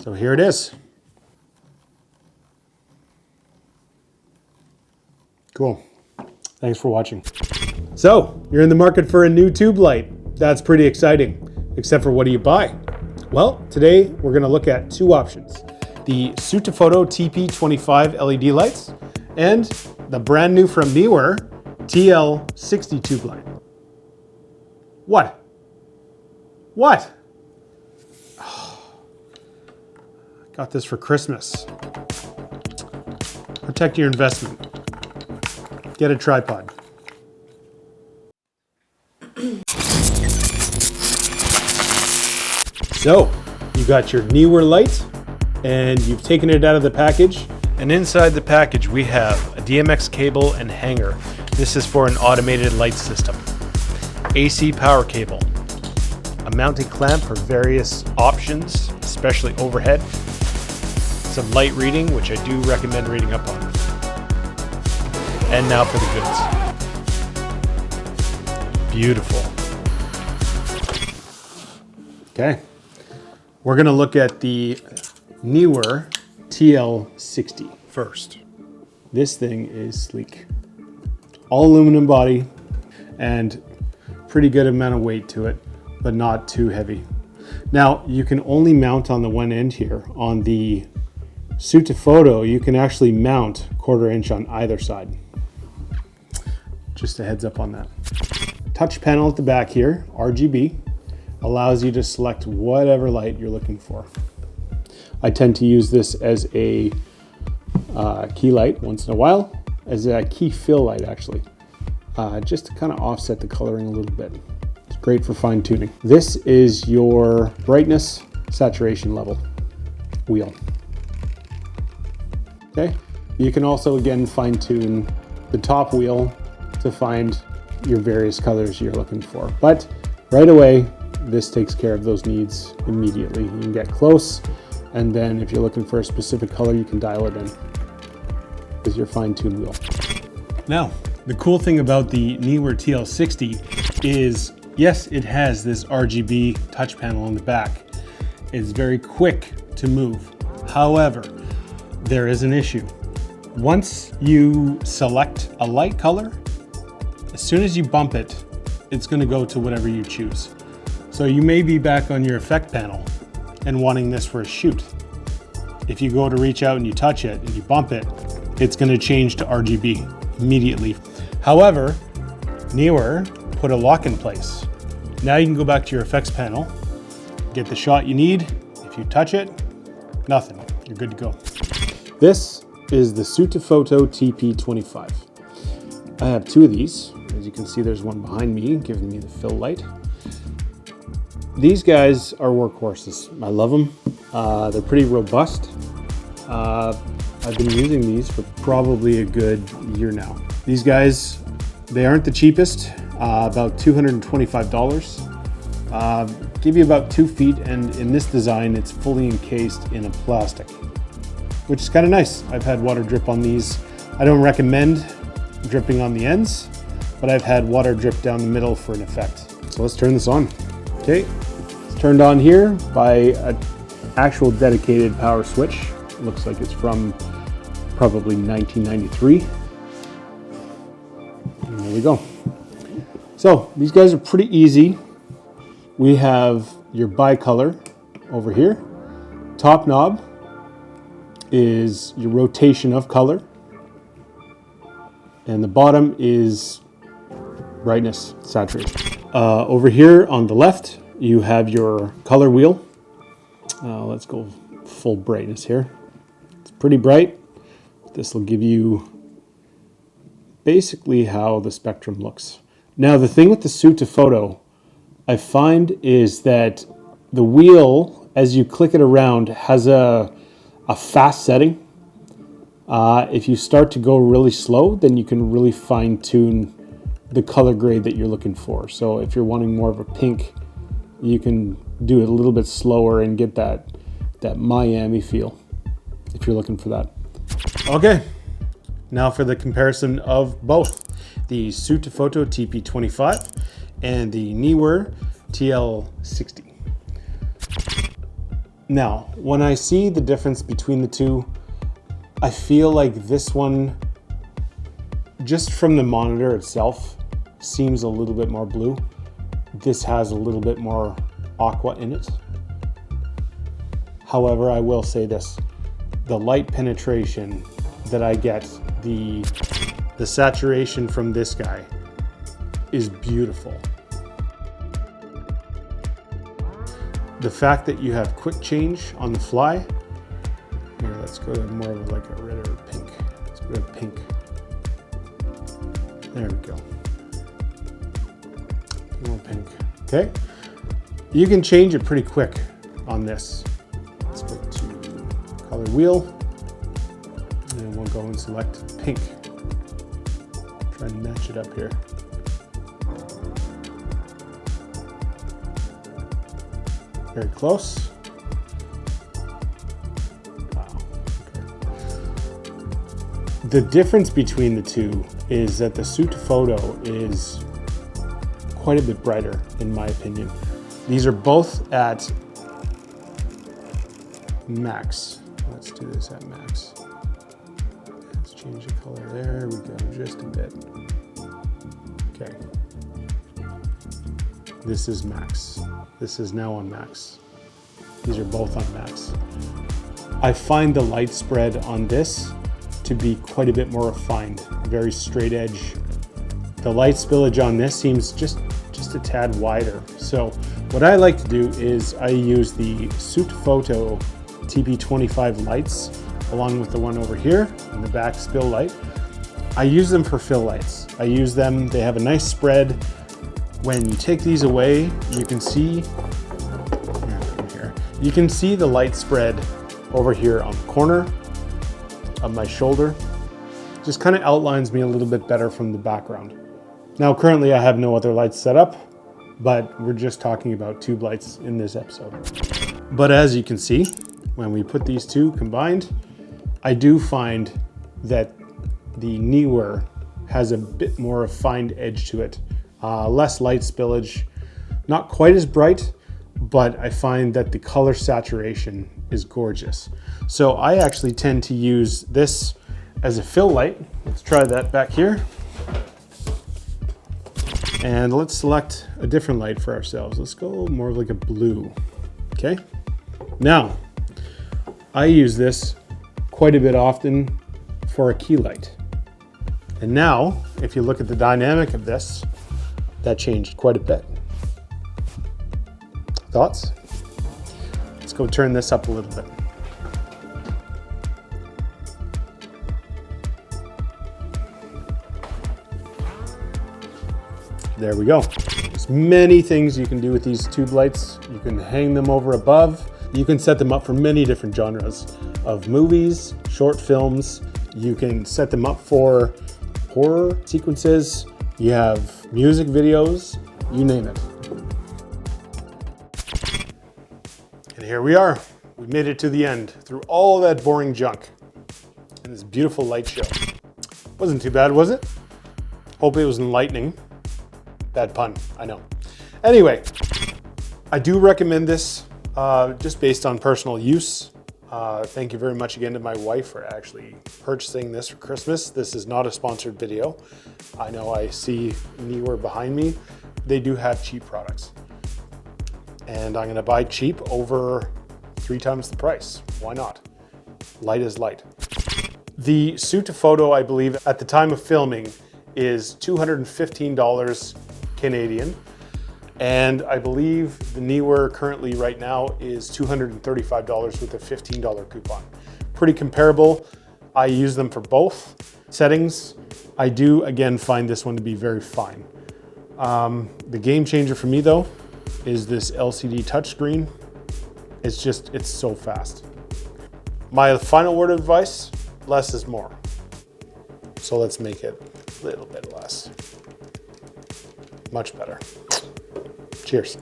So here it is. Cool. Thanks for watching. So you're in the market for a new tube light. That's pretty exciting, except for what do you buy? Well, today we're gonna look at two options. The Sutefoto TP25 LED lights and the brand new from Neewer TL60 tube light. What? What? Got this for Christmas. Protect your investment. Get a tripod. So, you got your Neewer light and you've taken it out of the package. And inside the package we have a DMX cable and hanger. This is for an automated light system. AC power cable. A mounting clamp for various options, especially overhead. Some light reading, which I do recommend reading up on. And now for the goods. Beautiful. Okay. We're gonna look at the Neewer TL60 first. This thing is sleek. All aluminum body and pretty good amount of weight to it, but not too heavy. Now, you can only mount on the one end here. On the Sutefoto, you can actually mount 1/4 inch on either side. Just a heads up on that. Touch panel at the back here, RGB, allows you to select whatever light you're looking for. I tend to use this as a key light once in a while, as a key fill light actually, just to kind of offset the coloring a little bit. It's great for fine tuning. This is your brightness saturation level wheel. Okay, you can also again fine tune the top wheel to find your various colors you're looking for. But right away, this takes care of those needs immediately. You can get close, and then if you're looking for a specific color, you can dial it in with your fine-tuned wheel. Now, the cool thing about the Neewer TL60 is, yes, it has this RGB touch panel on the back. It's very quick to move. However, there is an issue. Once you select a light color, as soon as you bump it, it's going to go to whatever you choose. So you may be back on your effect panel and wanting this for a shoot. If you go to reach out and you touch it and you bump it, it's going to change to RGB immediately. However, Neewer put a lock in place. Now you can go back to your effects panel, get the shot you need. If you touch it, nothing. You're good to go. This is the Sutefoto TP25. I have two of these. As you can see, there's one behind me giving me the fill light. These guys are workhorses. I love them. They're pretty robust. I've been using these for probably a good year now. These guys, they aren't the cheapest, about $225. Give you about 2 feet, and in this design, it's fully encased in a plastic, which is kind of nice. I've had water drip on these. I don't recommend dripping on the ends, but I've had water drip down the middle for an effect. So let's turn this on. Okay, it's turned on here by an actual dedicated power switch. It looks like it's from probably 1993. And there we go. So these guys are pretty easy. We have your bicolor over here. Top knob is your rotation of color. And the bottom is brightness saturation. Over here on the left, you have your color wheel. Let's go full brightness here. It's pretty bright. This will give you basically how the spectrum looks. Now, the thing with the Sutefoto, I find is that the wheel, as you click it around, has a fast setting. If you start to go really slow, then you can really fine tune the color grade that you're looking for. So if you're wanting more of a pink, you can do it a little bit slower and get that Miami feel if you're looking for that. Okay, now for the comparison of both the Sutefoto TP25 and the Neewer TL60. Now, when I see the difference between the two, I feel like this one, just from the monitor itself, seems a little bit more blue. This has a little bit more aqua in it. However, I will say this, the light penetration that I get, the saturation from this guy is beautiful. The fact that you have quick change on the fly. Here, let's go to more of like a red or pink. Let's go to pink. There we go. More pink. Okay. You can change it pretty quick on this. Let's go to color wheel. And then we'll go and select pink. Try and match it up here. Very close. Wow. Okay. The difference between the two is that the Sutefoto is quite a bit brighter, in my opinion. These are both at max. Let's do this at max. Let's change the color. There we go, just a bit. Okay. This is max. This is now on max. These are both on max. I find the light spread on this to be quite a bit more refined, very straight edge. The light spillage on this seems just a tad wider. So what I like to do is I use the Sutefoto TP25 lights along with the one over here in the back spill light. I use them for fill lights. I use them, they have a nice spread. When you take these away, you can see, you can see the light spread over here on the corner of my shoulder. Just kind of outlines me a little bit better from the background. Now currently I have no other lights set up, but we're just talking about tube lights in this episode. But as you can see, when we put these two combined, I do find that the Neewer has a bit more refined edge to it. Less light spillage, not quite as bright, but I find that the color saturation is gorgeous. So I actually tend to use this as a fill light. Let's try that back here. And let's select a different light for ourselves. Let's go more of like a blue, okay? Now, I use this quite a bit often for a key light. And now, if you look at the dynamic of this, that changed quite a bit. Thoughts? Let's go turn this up a little bit. There we go. There's many things you can do with these tube lights. You can hang them over above. You can set them up for many different genres of movies, short films. You can set them up for horror sequences. You have music videos, you name it. And here we are. We made it to the end through all that boring junk and this beautiful light show. Wasn't too bad, was it? Hope it was enlightening. Bad pun, I know. Anyway, I do recommend this just based on personal use. Thank you very much again to my wife for actually purchasing this for Christmas. This is not a sponsored video. I know I see Neewer behind me. They do have cheap products. And I'm gonna buy cheap over 3 times the price. Why not? Light is light. The Sutefoto, I believe, at the time of filming is $215 Canadian. And I believe the Neewer currently right now is $235 with a $15 coupon. Pretty comparable. I use them for both settings. I do, again, find this one to be very fine. The game changer for me though is this LCD touchscreen. It's so fast. My final word of advice, less is more. So let's make it a little bit less. Much better. Cheers.